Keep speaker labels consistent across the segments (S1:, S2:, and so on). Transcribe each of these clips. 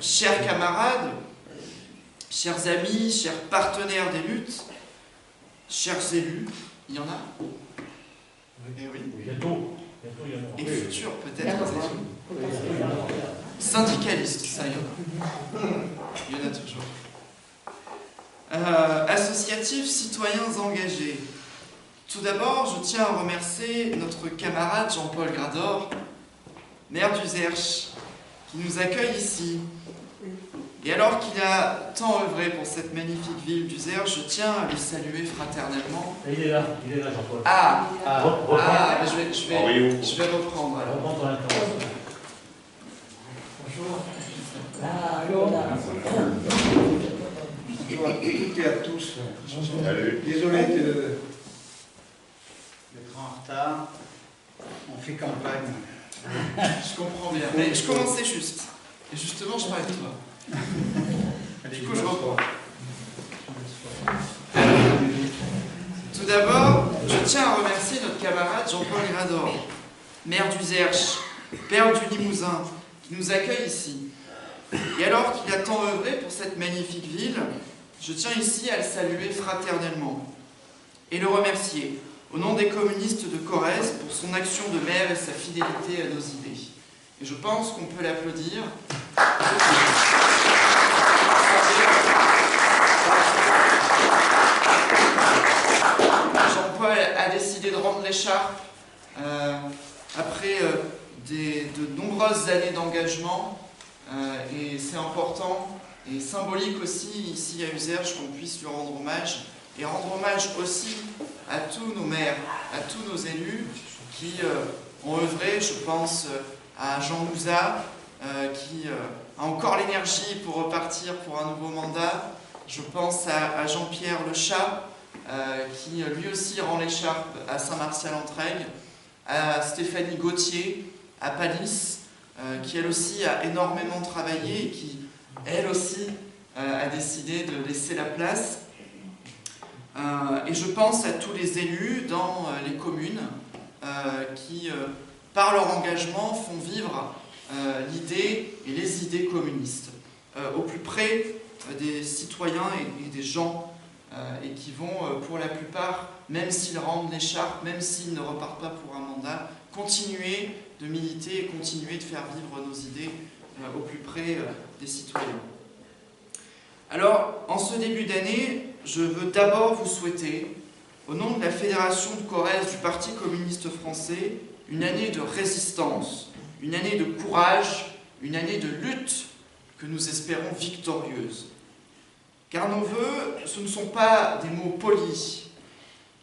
S1: chers camarades, chers amis, chers partenaires des luttes, chers élus, il y en a? Eh oui.
S2: Bientôt, il y en a.
S1: Et futurs peut-être. Syndicalistes, ça y est. Il y en a toujours. Associatifs, citoyens engagés. Tout d'abord, je tiens à remercier notre camarade Jean-Paul Grador, maire d'Uzerche, qui nous accueille ici. Et alors qu'il a tant œuvré pour cette magnifique ville d'Uzerche, je tiens à le saluer fraternellement.
S2: Il est là Jean-Paul.
S1: Je vais reprendre alors.
S2: Reprends ton intervention.
S3: Bonjour. Bonjour à toutes et à tous. Désolé d'être en retard. On fait campagne.
S1: Je comprends bien, mais je commençais juste. Et justement, je parlais de toi. Du coup, je reprends. Tout d'abord, je tiens à remercier notre camarade Jean-Paul Grador, maire d'Uzerche, père du Limousin, qui nous accueille ici. Et alors qu'il a tant œuvré pour cette magnifique ville, je tiens ici à le saluer fraternellement et le remercier au nom des communistes de Corrèze pour son action de maire et sa fidélité à nos idées. Et je pense qu'on peut l'applaudir. Jean-Paul a décidé de rendre l'écharpe après de nombreuses années d'engagement et c'est important et symbolique aussi ici à Uzerche qu'on puisse lui rendre hommage et rendre hommage aussi à tous nos maires, à tous nos élus qui ont œuvré. Je pense à Jean Mouzat qui a encore l'énergie pour repartir pour un nouveau mandat. Je pense à Jean-Pierre Lechat qui lui aussi rend l'écharpe à Saint-Martial-en-Trègues, à Stéphanie Gauthier, à Palis, qui elle aussi a énormément travaillé et qui elle aussi a décidé de laisser la place. Et je pense à tous les élus dans les communes qui, par leur engagement, font vivre l'idée et les idées communistes au plus près des citoyens et des gens et qui vont, pour la plupart, même s'ils rendent l'écharpe, même s'ils ne repartent pas pour un mandat, continuer de militer et continuer de faire vivre nos idées au plus près des citoyens. Alors, en ce début d'année, je veux d'abord vous souhaiter, au nom de la Fédération de Corrèze du Parti communiste français, une année de résistance, une année de courage, une année de lutte que nous espérons victorieuse. Car nos vœux, ce ne sont pas des mots polis,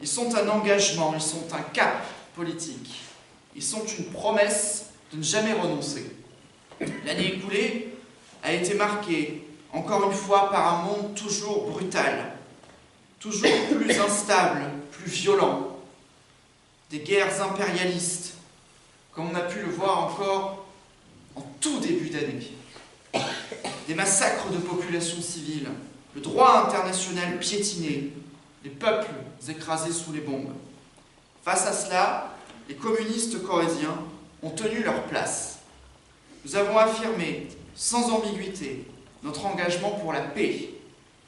S1: ils sont un engagement, ils sont un cap politique, ils sont une promesse de ne jamais renoncer. L'année écoulée a été marquée, encore une fois, par un monde toujours brutal, toujours plus instable, plus violent, des guerres impérialistes, comme on a pu le voir encore en tout début d'année, des massacres de populations civiles, le droit international piétiné, les peuples écrasés sous les bombes. Face à cela, les communistes corréziens ont tenu leur place. Nous avons affirmé, sans ambiguïté, notre engagement pour la paix.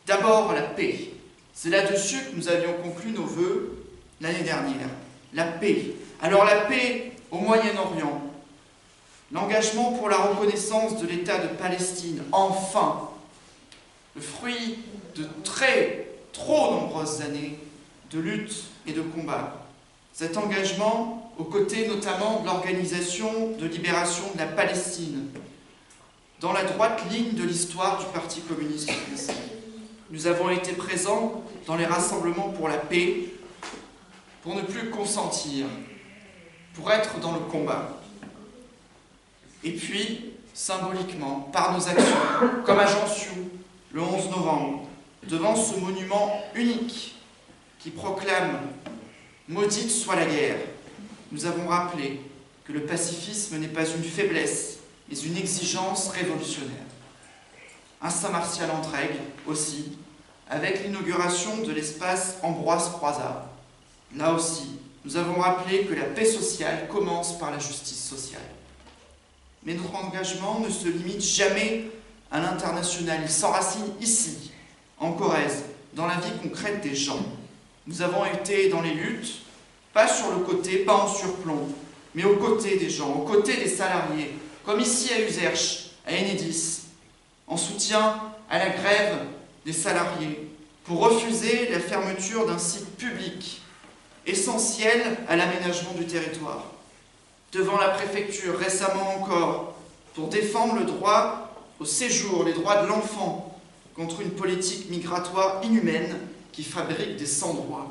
S1: D'abord la paix. C'est là-dessus que nous avions conclu nos vœux l'année dernière. La paix. Alors la paix au Moyen-Orient. L'engagement pour la reconnaissance de l'État de Palestine. Enfin, le fruit de trop nombreuses années de lutte et de combat. Cet engagement aux côtés notamment de l'Organisation de libération de la Palestine, dans la droite ligne de l'histoire du Parti communiste français. Nous avons été présents dans les rassemblements pour la paix, pour ne plus consentir, pour être dans le combat. Et puis, symboliquement, par nos actions, comme à Jansiou, le 11 novembre, devant ce monument unique qui proclame « Maudite soit la guerre », nous avons rappelé que le pacifisme n'est pas une faiblesse, mais une exigence révolutionnaire. À Saint-Martial-en-Trègues aussi, avec l'inauguration de l'espace Ambroise Croizat. Là aussi, nous avons rappelé que la paix sociale commence par la justice sociale. Mais notre engagement ne se limite jamais à l'international. Il s'enracine ici, en Corrèze, dans la vie concrète des gens. Nous avons été dans les luttes, pas sur le côté, pas en surplomb, mais aux côtés des gens, aux côtés des salariés, comme ici à Uzerche, à Enedis, en soutien à la grève des salariés, pour refuser la fermeture d'un site public essentiel à l'aménagement du territoire. Devant la préfecture, récemment encore, pour défendre le droit au séjour, les droits de l'enfant, contre une politique migratoire inhumaine qui fabrique des sans-droits.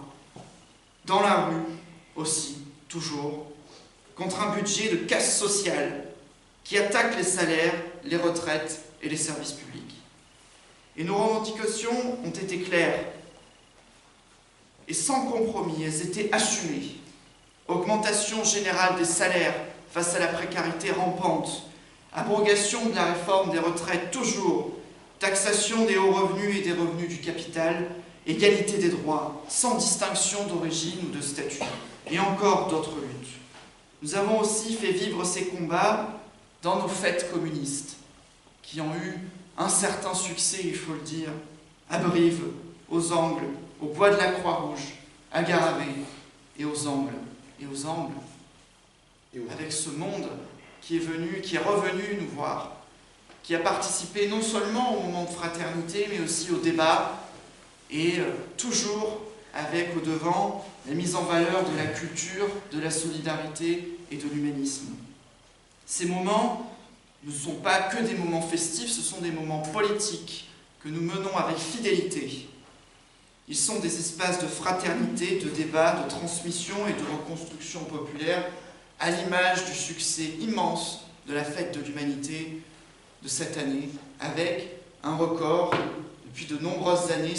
S1: Dans la rue aussi, toujours, contre un budget de casse sociale qui attaque les salaires, les retraites et les services publics. Et nos revendications ont été claires et sans compromis, elles étaient assumées. Augmentation générale des salaires face à la précarité rampante, abrogation de la réforme des retraites toujours, taxation des hauts revenus et des revenus du capital, égalité des droits, sans distinction d'origine ou de statut, et encore d'autres luttes. Nous avons aussi fait vivre ces combats dans nos fêtes communistes, qui ont eu un certain succès, il faut le dire, à Brive, aux Angles, au bois de la Croix-Rouge, à Garavé, et aux Angles, avec ce monde qui est venu, qui est revenu nous voir, qui a participé non seulement au moment de fraternité, mais aussi au débat, et toujours avec au devant la mise en valeur de la culture, de la solidarité et de l'humanisme. Ces moments ne sont pas que des moments festifs, ce sont des moments politiques que nous menons avec fidélité. Ils sont des espaces de fraternité, de débat, de transmission et de reconstruction populaire, à l'image du succès immense de la fête de l'humanité de cette année, avec un record depuis de nombreuses années,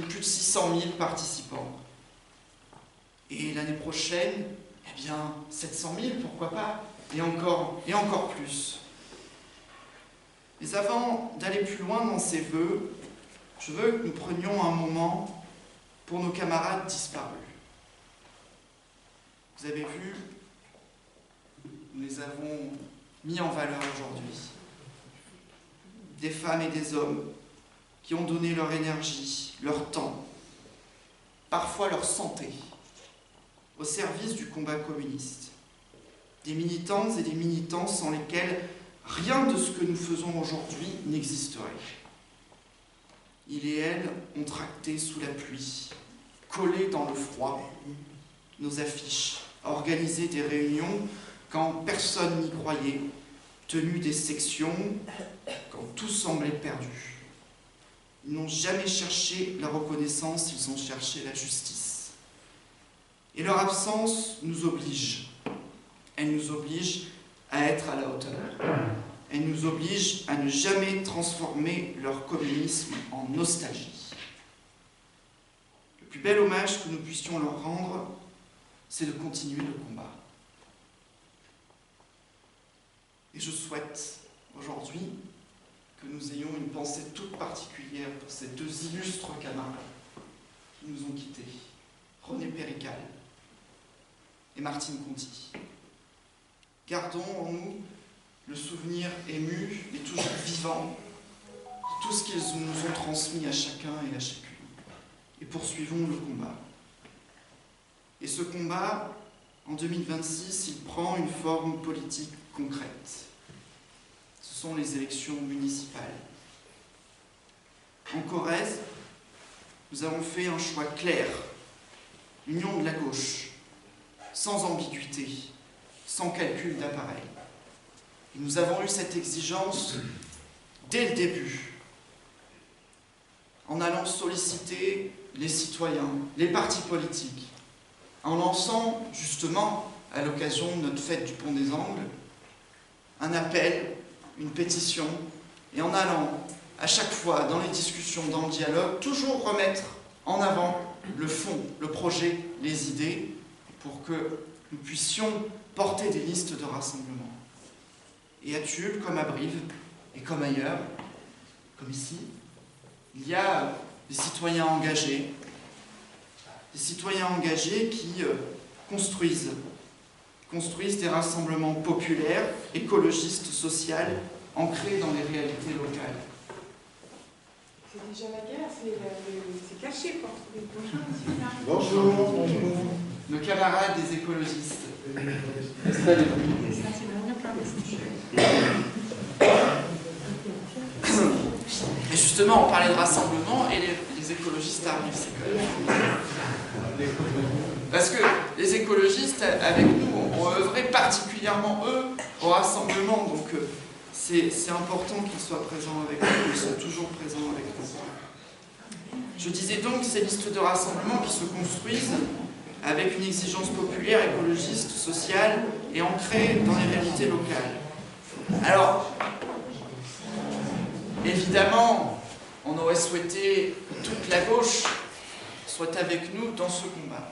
S1: plus de 600 000 participants. Et l'année prochaine, eh bien, 700 000, pourquoi pas, et encore plus. Mais avant d'aller plus loin dans ces vœux, je veux que nous prenions un moment pour nos camarades disparus. Vous avez vu, nous les avons mis en valeur aujourd'hui. Des femmes et des hommes qui ont donné leur énergie, leur temps, parfois leur santé, au service du combat communiste. Des militantes et des militants sans lesquels rien de ce que nous faisons aujourd'hui n'existerait. Ils et elles ont tracté sous la pluie, collé dans le froid, nos affiches, organisé des réunions quand personne n'y croyait, tenu des sections quand tout semblait perdu. Ils n'ont jamais cherché la reconnaissance, ils ont cherché la justice. Et leur absence nous oblige. Elle nous oblige à être à la hauteur. Elle nous oblige à ne jamais transformer leur communisme en nostalgie. Le plus bel hommage que nous puissions leur rendre, c'est de continuer le combat. Et je souhaite aujourd'hui que nous ayons une pensée toute particulière pour ces deux illustres camarades qui nous ont quittés, René Pérical et Martine Conti. Gardons en nous le souvenir ému et toujours vivant de tout ce qu'ils nous ont transmis à chacun et à chacune. Et poursuivons le combat. Et ce combat, en 2026, il prend une forme politique concrète. Ce sont les élections municipales. En Corrèze, nous avons fait un choix clair, l'union de la gauche, sans ambiguïté, sans calcul d'appareil. Et nous avons eu cette exigence dès le début, en allant solliciter les citoyens, les partis politiques, en lançant justement, à l'occasion de notre fête du Pont des Angles, un appel, une pétition, et en allant à chaque fois dans les discussions, dans le dialogue, toujours remettre en avant le fond, le projet, les idées, pour que nous puissions porter des listes de rassemblement. Et à Tulle, comme à Brive, et comme ailleurs, comme ici, il y a des citoyens engagés qui construisent des rassemblements populaires, écologistes, sociaux, ancrée dans les réalités locales.
S4: C'est déjà la guerre, c'est caché pour trouver le prochain.
S3: Bonjour.
S1: Nos camarades des écologistes. Et justement, on parlait de rassemblement et les écologistes arrivent, c'est quand même... Parce que les écologistes, avec nous, ont œuvré particulièrement, eux, au rassemblement. Donc, c'est important qu'ils soient présents avec nous, ils sont toujours présents avec nous. Je disais donc ces listes de rassemblement qui se construisent avec une exigence populaire, écologiste, sociale et ancrée dans les réalités locales. Alors, évidemment, on aurait souhaité que toute la gauche soit avec nous dans ce combat.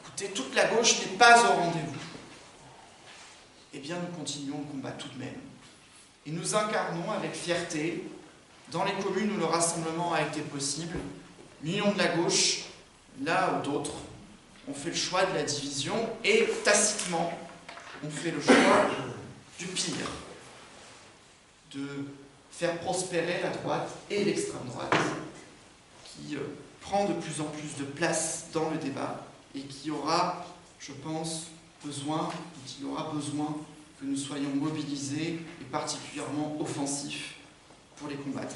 S1: Écoutez, toute la gauche n'est pas au rendez-vous. Eh bien, nous continuons le combat tout de même. Et nous incarnons avec fierté, dans les communes où le rassemblement a été possible, l'union de la gauche, là où d'autres ont fait le choix de la division et tacitement ont fait le choix du pire, de faire prospérer la droite et l'extrême droite, qui prend de plus en plus de place dans le débat et qui aura, je pense, besoin que nous soyons mobilisés et particulièrement offensifs pour les combattre.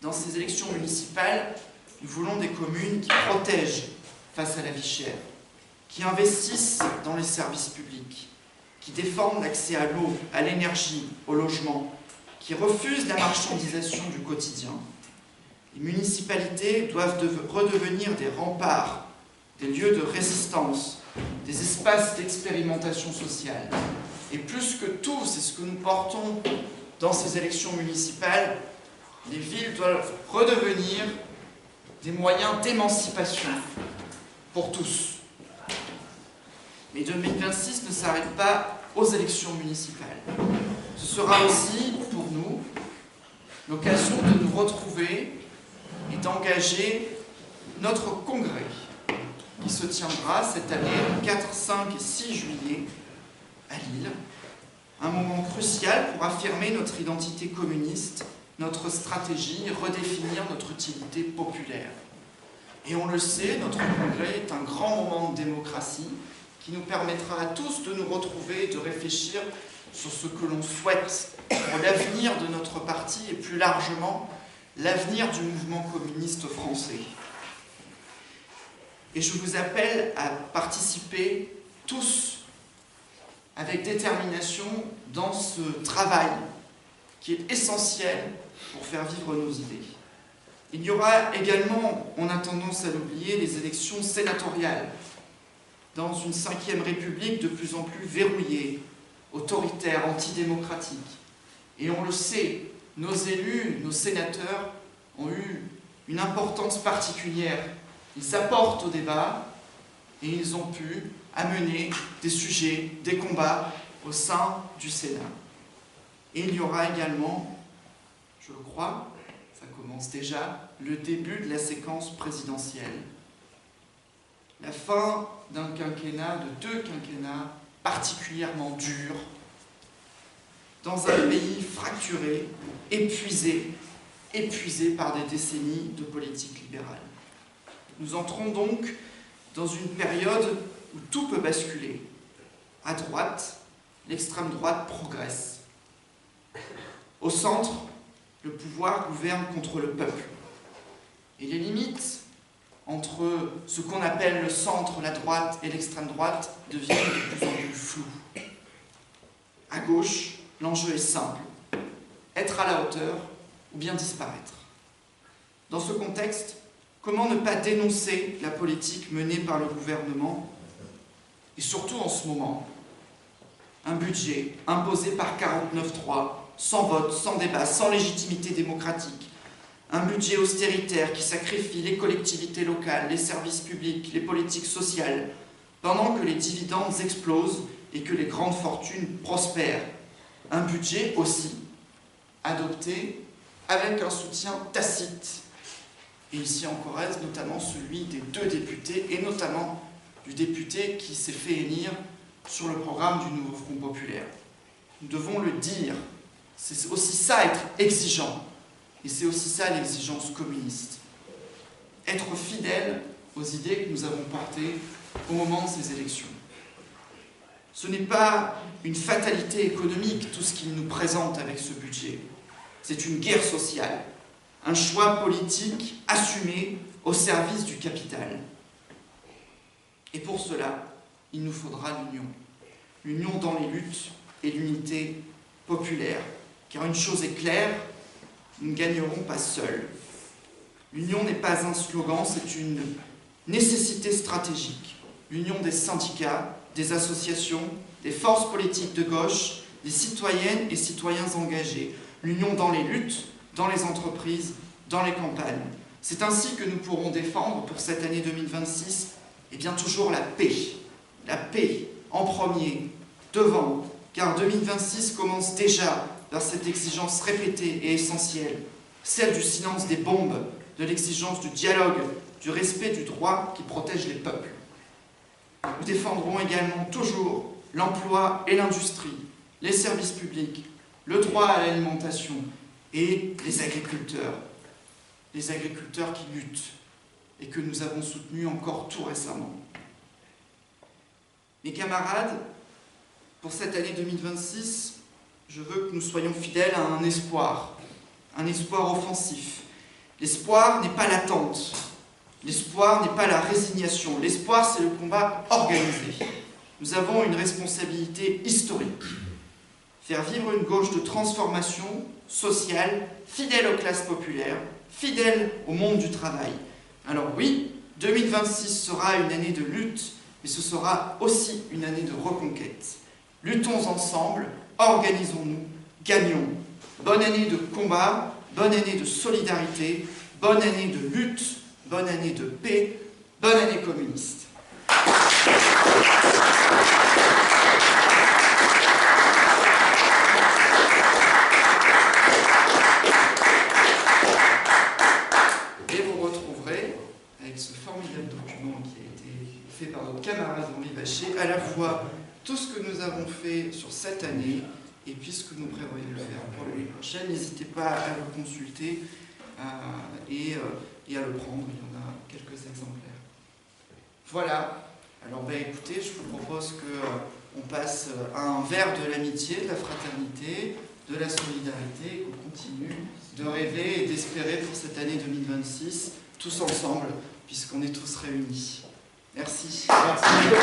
S1: Dans ces élections municipales, nous voulons des communes qui protègent face à la vie chère, qui investissent dans les services publics, qui défendent l'accès à l'eau, à l'énergie, au logement, qui refusent la marchandisation du quotidien. Les municipalités doivent redevenir des remparts, des lieux de résistance, des espaces d'expérimentation sociale. Et plus que tout, c'est ce que nous portons dans ces élections municipales, les villes doivent redevenir des moyens d'émancipation pour tous. Mais 2026 ne s'arrête pas aux élections municipales. Ce sera aussi, pour nous, l'occasion de nous retrouver et d'engager notre congrès qui se tiendra cette année le 4, 5 et 6 juillet à Lille. Un moment crucial pour affirmer notre identité communiste, notre stratégie, redéfinir notre utilité populaire. Et on le sait, notre congrès est un grand moment de démocratie qui nous permettra à tous de nous retrouver et de réfléchir sur ce que l'on souhaite pour l'avenir de notre parti et plus largement l'avenir du mouvement communiste français. Et je vous appelle à participer tous avec détermination dans ce travail qui est essentiel pour faire vivre nos idées. Il y aura également, on a tendance à l'oublier, les élections sénatoriales dans une 5e République de plus en plus verrouillée, autoritaire, antidémocratique. Et on le sait, nos élus, nos sénateurs ont eu une importance particulière. Ils apportent au débat et ils ont pu amener des sujets, des combats au sein du Sénat. Et il y aura également, je le crois, ça commence déjà, le début de la séquence présidentielle. La fin d'un quinquennat, de 2 quinquennats particulièrement durs, dans un pays fracturé, épuisé par des décennies de politique libérale. Nous entrons donc dans une période où tout peut basculer. À droite, l'extrême droite progresse. Au centre, le pouvoir gouverne contre le peuple. Et les limites entre ce qu'on appelle le centre, la droite et l'extrême droite deviennent de plus en plus floues. À gauche, l'enjeu est simple, être à la hauteur ou bien disparaître. Dans ce contexte, comment ne pas dénoncer la politique menée par le gouvernement et surtout en ce moment, un budget imposé par 49.3, sans vote, sans débat, sans légitimité démocratique, un budget austéritaire qui sacrifie les collectivités locales, les services publics, les politiques sociales, pendant que les dividendes explosent et que les grandes fortunes prospèrent. Un budget aussi adopté avec un soutien tacite. Et ici en Corrèze, notamment celui des 2 députés, et notamment du député qui s'est fait élire sur le programme du nouveau Front populaire. Nous devons le dire, C'est aussi ça, être exigeant. Et c'est aussi ça, l'exigence communiste. Être fidèle aux idées que nous avons portées au moment de ces élections. Ce n'est pas une fatalité économique, tout ce qu'il nous présente avec ce budget. C'est une guerre sociale, un choix politique assumé au service du capital. Et pour cela, il nous faudra l'union. L'union dans les luttes et l'unité populaire. Car une chose est claire, nous ne gagnerons pas seuls. L'union n'est pas un slogan, c'est une nécessité stratégique. L'union des syndicats, des associations, des forces politiques de gauche, des citoyennes et citoyens engagés. L'union dans les luttes, dans les entreprises, dans les campagnes. C'est ainsi que nous pourrons défendre pour cette année 2026, et bien toujours la paix. La paix en premier, devant, car 2026 commence déjà par cette exigence répétée et essentielle, celle du silence des bombes, de l'exigence du dialogue, du respect du droit qui protège les peuples. Nous défendrons également toujours l'emploi et l'industrie, les services publics, le droit à l'alimentation et les agriculteurs qui luttent et que nous avons soutenus encore tout récemment. Mes camarades, pour cette année 2026, je veux que nous soyons fidèles à un espoir offensif. L'espoir n'est pas l'attente, l'espoir n'est pas la résignation, l'espoir c'est le combat organisé. Nous avons une responsabilité historique. Faire vivre une gauche de transformation sociale, fidèle aux classes populaires, fidèle au monde du travail. Alors oui, 2026 sera une année de lutte, mais ce sera aussi une année de reconquête. Luttons ensemble, organisons-nous, gagnons. Bonne année de combat, bonne année de solidarité, bonne année de lutte, bonne année de paix, bonne année communiste. Et vous retrouverez, avec ce formidable document qui a été fait par notre camarade Henri Vacher, à la fois tout ce que nous avons fait sur cette année et puis ce que nous prévoyons de faire pour l'année prochaine. N'hésitez pas à le consulter et à le prendre, il y en a quelques exemplaires. Voilà, alors écoutez, je vous propose qu'on passe à un verre de l'amitié, de la fraternité, de la solidarité, et qu'on continue de rêver et d'espérer pour cette année 2026, tous ensemble, puisqu'on est tous réunis. Merci.
S3: Merci.